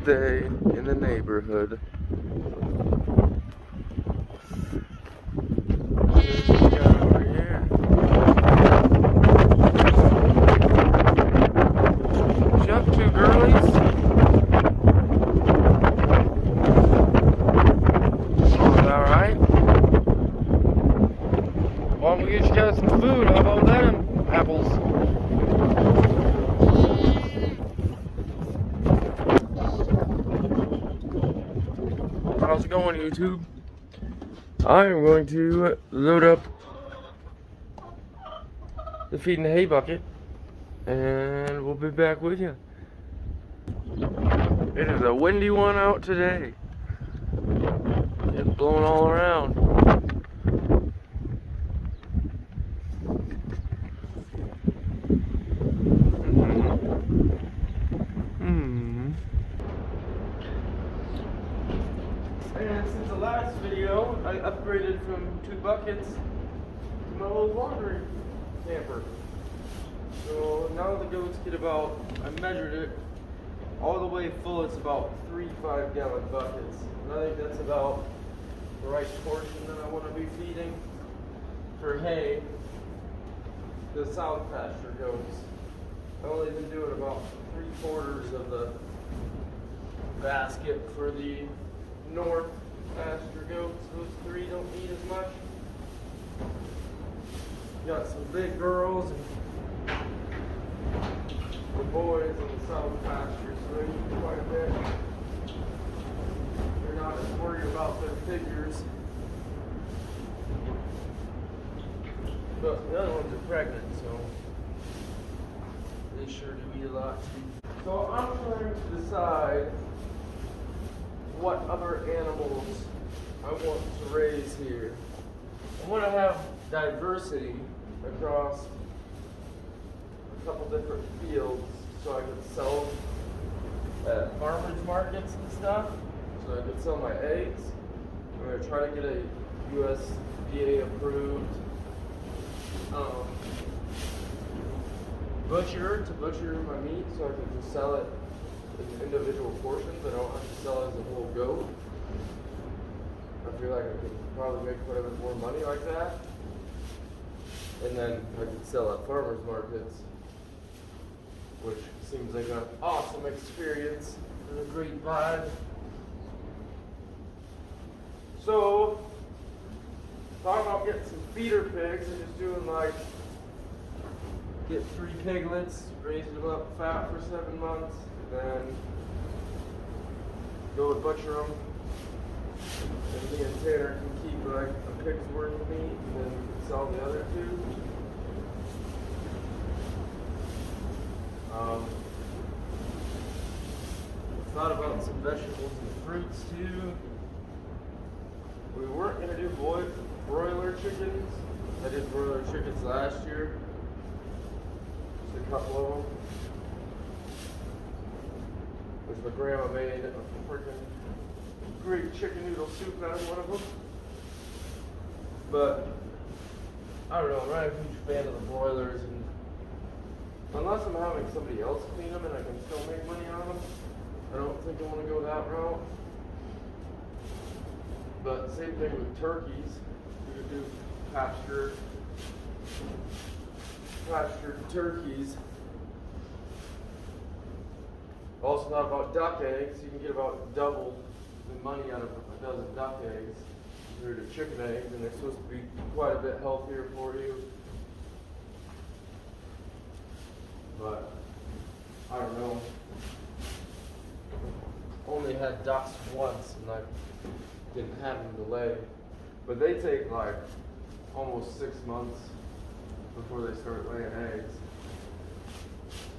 day in the neighborhood. What we got over here? What you up to, girlies? Alright. Why don't we get you guys some food? How about them apples? How's it going, YouTube? I am going to load up the feed and hay bucket, and we'll be back with you. It is a windy one out today. It's blowing all around. And since the last video, I upgraded from 2 buckets to my little laundry camper. So now the goats get about, I measured it, all the way full, it's about 3 5-gallon buckets. And I think that's about the right portion that I want to be feeding for hay the south pasture goats. I've only been doing about 3/4 of the basket for the north pasture goats. Those 3 don't need as much. Got some big girls and the boys in the south pasture, so they eat quite a bit. They're not as worried about their figures. But the other ones are pregnant, so they sure do eat a lot too. So I'm trying to decide what other animals I want to raise here. I want to have diversity across a couple different fields so I can sell at farmers markets and stuff. So I can sell my eggs. I'm going to try to get a USDA approved butcher to butcher my meat so I can just sell it in individual portions. I don't have to sell it as a whole goat. I feel like I could probably make quite a bit more money like that. And then I could sell at farmers markets, which seems like an awesome experience and a great vibe. So, talking about getting some feeder pigs and just doing like, get 3 piglets, raise them up fat for 7 months, and then go and butcher them. And me and Tanner can keep like a pig's worth of meat, and then we can sell the other 2. Thought about some vegetables and fruits too. We weren't going to do broiler chickens. I did broiler chickens last year. Just a couple of them. Which my grandma made a freaking great chicken noodle soup out of one of them. But, I don't know, I'm not a huge fan of the broilers. And unless I'm having somebody else clean them and I can still make money on them, I don't think I want to go that route. But same thing with turkeys. We could do pastured turkeys. Also thought about duck eggs. You can get about double the money out of a dozen duck eggs compared to chicken eggs, and they're supposed to be quite a bit healthier for you. But I don't know. Only had ducks once, and I didn't have them to lay. But they take like almost 6 months before they start laying eggs.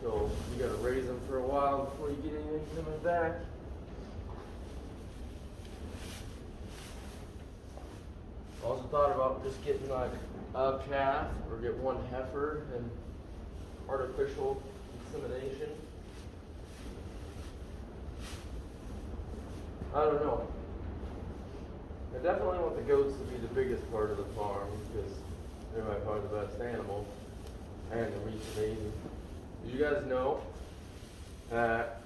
So you gotta raise them for a while before you get anything coming back. Also thought about just getting like a calf or get 1 heifer and artificial insemination. I don't know. I definitely want the goats to be the biggest part of the farm because they're by far the best animal and the meat's amazing. Did you guys know that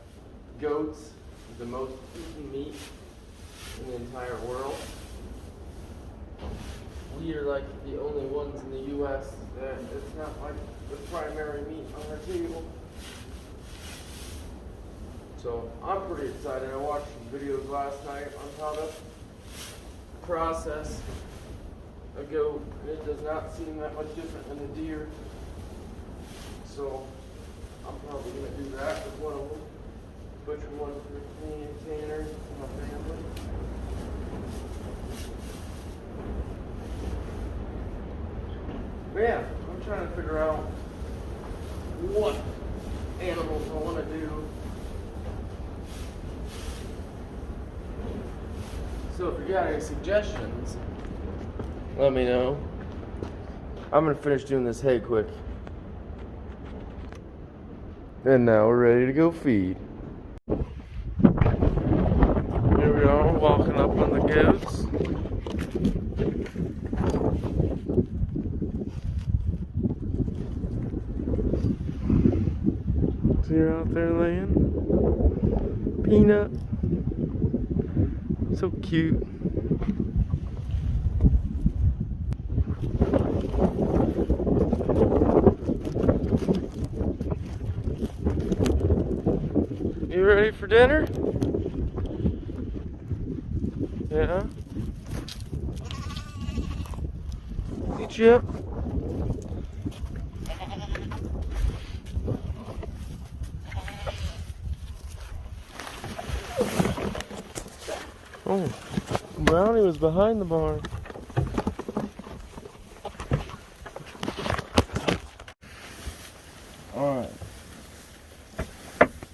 goats the most eaten meat in the entire world. We are like the only ones in the U.S. that it's not like the primary meat on our table. So I'm pretty excited. I watched some videos last night on how to process a goat, and it does not seem that much different than a deer. So I'm probably going to do that with one of them. Butcher one for me and Tanner and my family. But yeah, I'm trying to figure out what animals I want to do. So if you got any suggestions, let me know. I'm going to finish doing this hay quick. And now we're ready to go feed. Here we are, walking up on the goats. So you're out there laying. Peanut. So cute. You ready for dinner? Yeah. Hey, Chip. Oh, Brownie was behind the barn. Alright.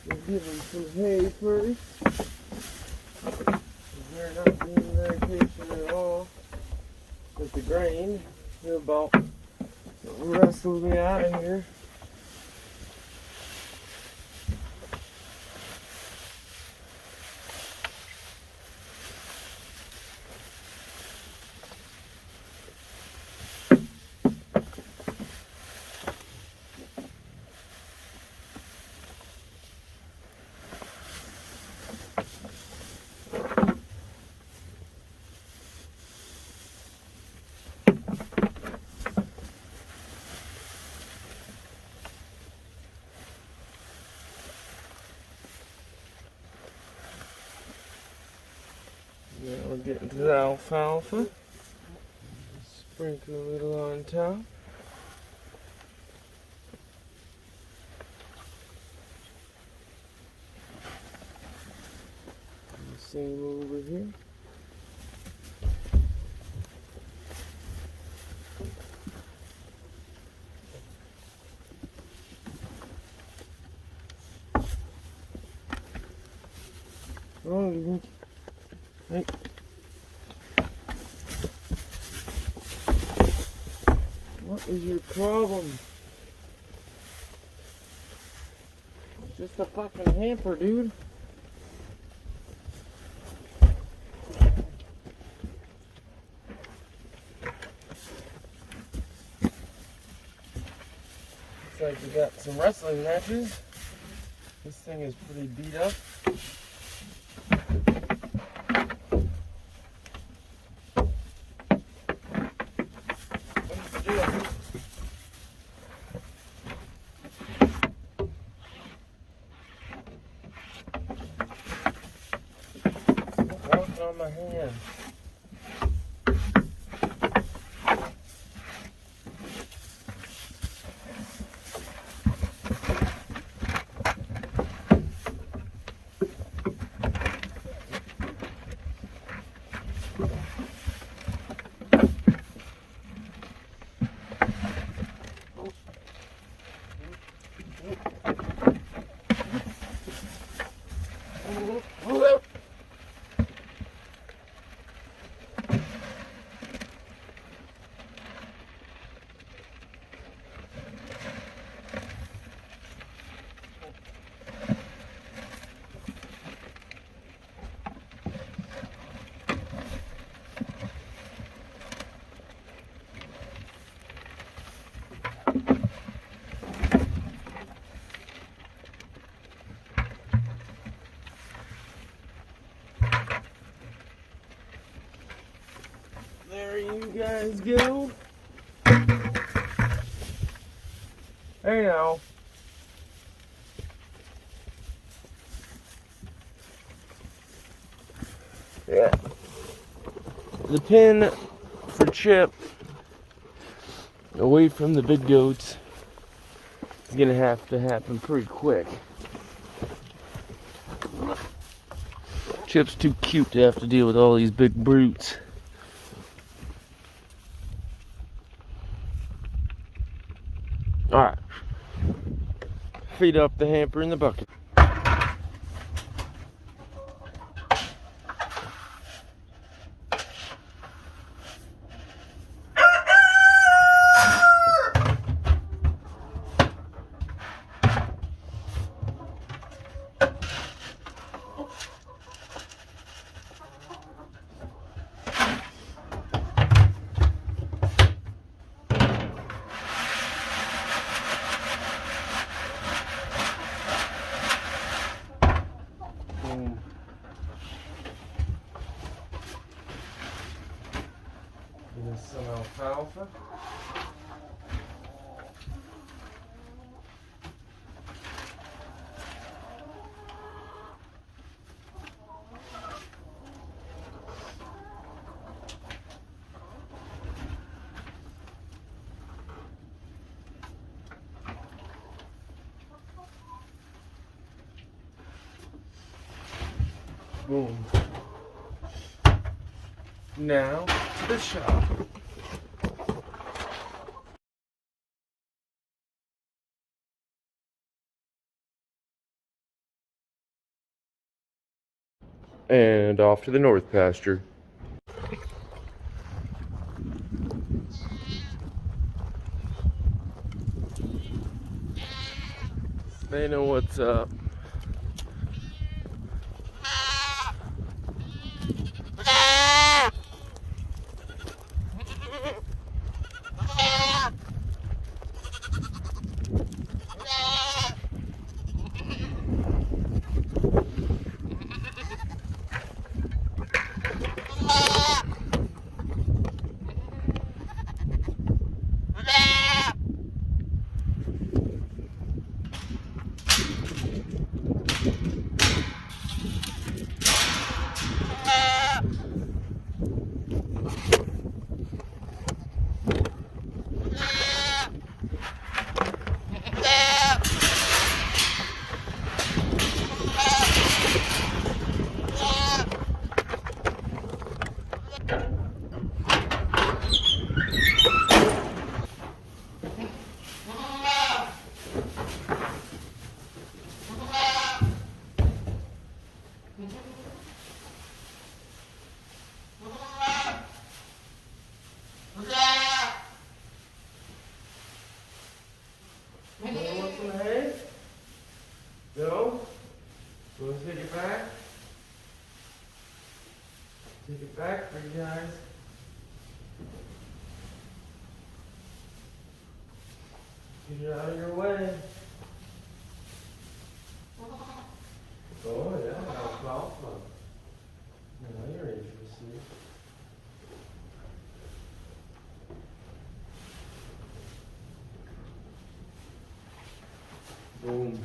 We'll give them some hay first. They're not being very patient at all with the grain. They're about wrestling me out of here. Now we're getting to the alfalfa. Sprinkle a little on top. And the same over here. Oh, hey. What is your problem? It's just a fucking hamper, dude. Looks like we got some wrestling matches. This thing is pretty beat up. On my hand. guys go. Hey now. Yeah. The pen for Chip, away from the big goats, is gonna have to happen pretty quick. Chip's too cute to have to deal with all these big brutes. Alright. Feed up the hamper in the bucket. Give us some alfalfa. Boom. Now to the shop. And off to the north pasture. They know what's up. No? You want to take it back? Take it back for you guys. Get it out of your way. Oh yeah, alfalfa. Now you're interested. Boom.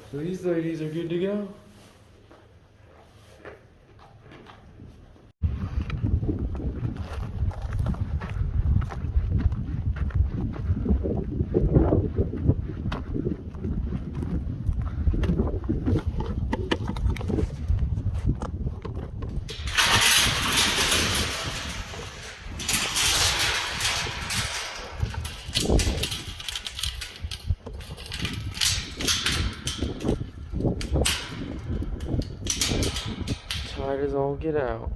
So these ladies are good to go. Tight as all get out.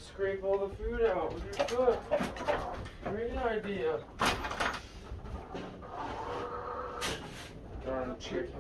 Scrape all the food out with your foot. Great idea. Darn chickens.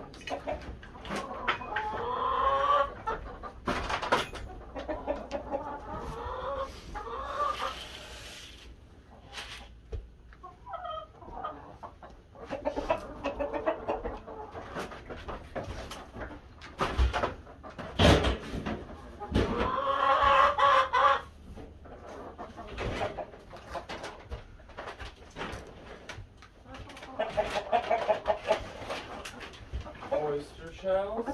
Oyster shells.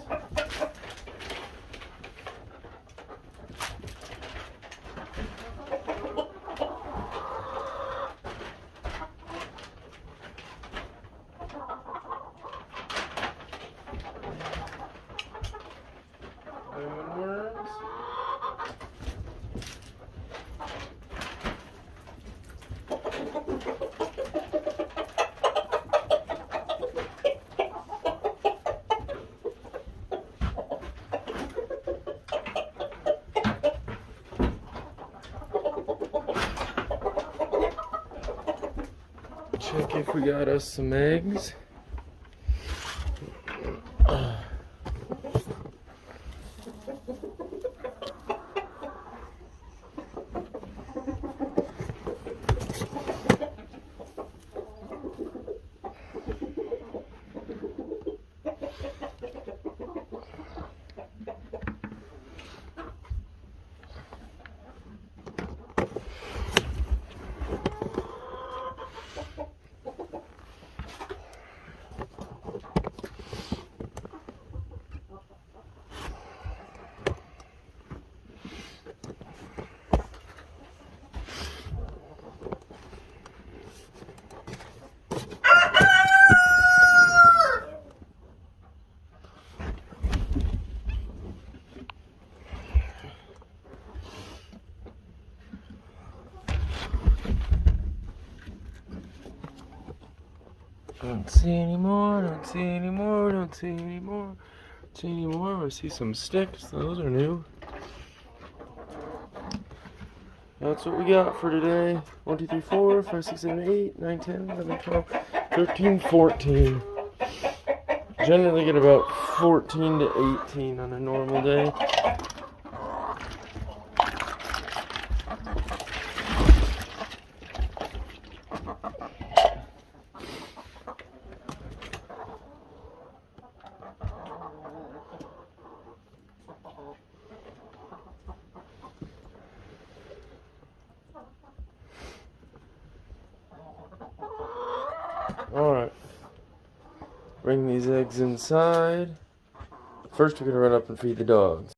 Lemon worms. Check if we got us some eggs. Don't see any more, don't see any more, don't see any more, don't see any more. I see some sticks, those are new. That's what we got for today. 1, 2, 3, 4, 5, 6, 7, 8, 9, 10, 11, 12, 13, 14. Generally get about 14 to 18 on a normal day. Alright, bring these eggs inside. First we're going to run up and feed the dogs.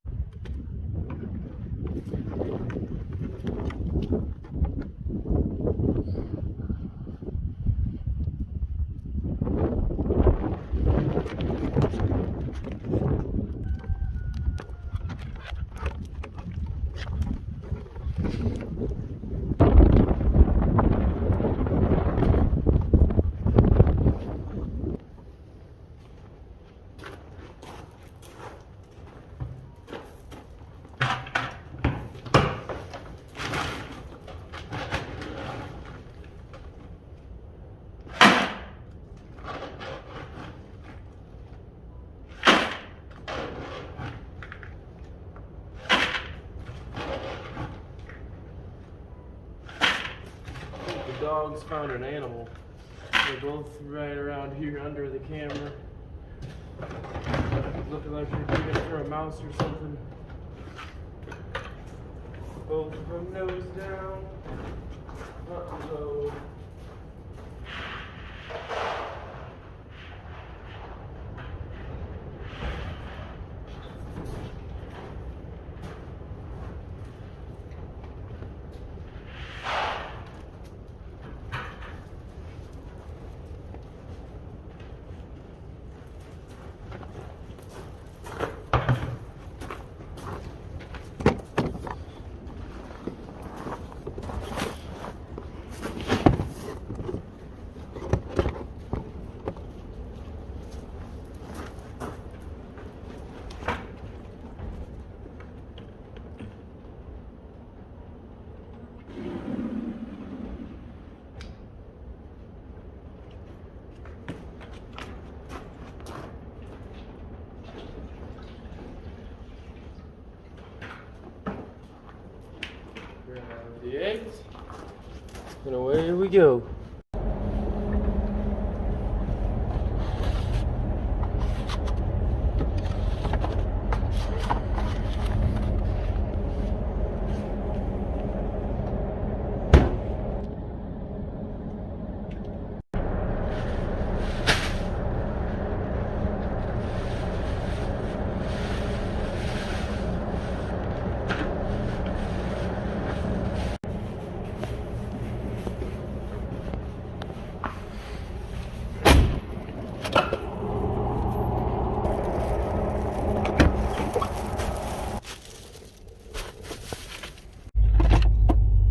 dogs found an animal. They're both right around here under the camera. Looking like they're digging for a mouse or something. Both of them nose down. Uh-oh. Grab the eggs, and away we go.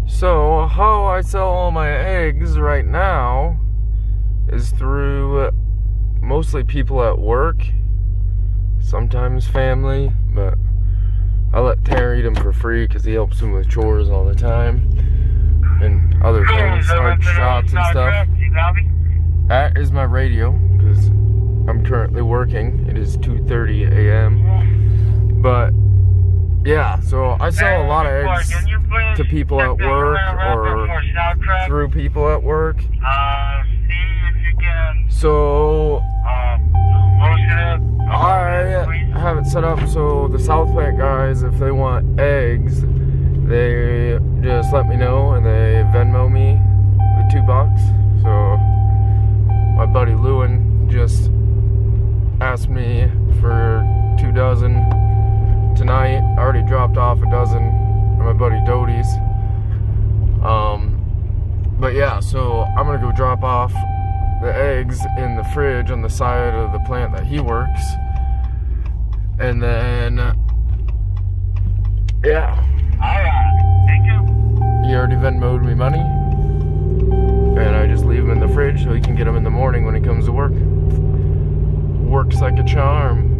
So how I sell all my eggs right now is through mostly people at work, sometimes family, but I let Terry eat them for free because he helps him with chores all the time and other things like shots and stuff. That is my radio because I'm currently working. It is 2:30 a.m. But yeah, so I sell a lot of eggs to people at work or through people at work. So I have it set up so the South Plant guys, if they want eggs, they just let me know and they Venmo me the $2. So my buddy Lewin just asked me for 2 dozen tonight. I already dropped off a dozen at my buddy Doty's. But yeah, so I'm gonna go drop off the eggs in the fridge on the side of the plant that he works. And then, yeah. Alright, thank you. He already Venmo'd me money. And I just leave them in the fridge so he can get them in the morning when he comes to work. Works like a charm.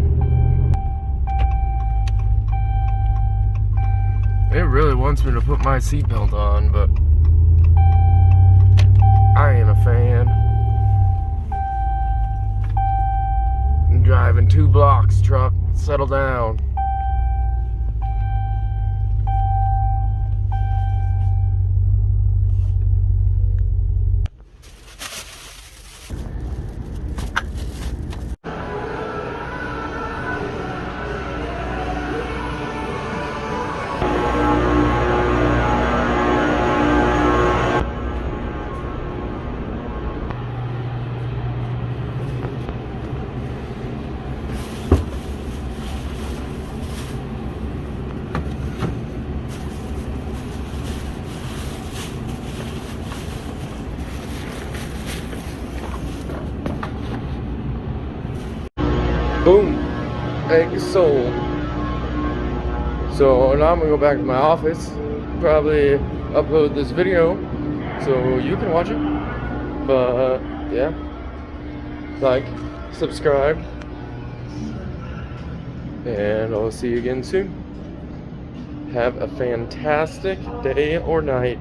It really wants me to put my seatbelt on, but I ain't a fan. I'm driving 2 blocks, truck. Settle down. Boom, eggs sold. So now I'm gonna go back to my office, probably upload this video so you can watch it. But yeah, like, subscribe, and I'll see you again soon. Have a fantastic day or night.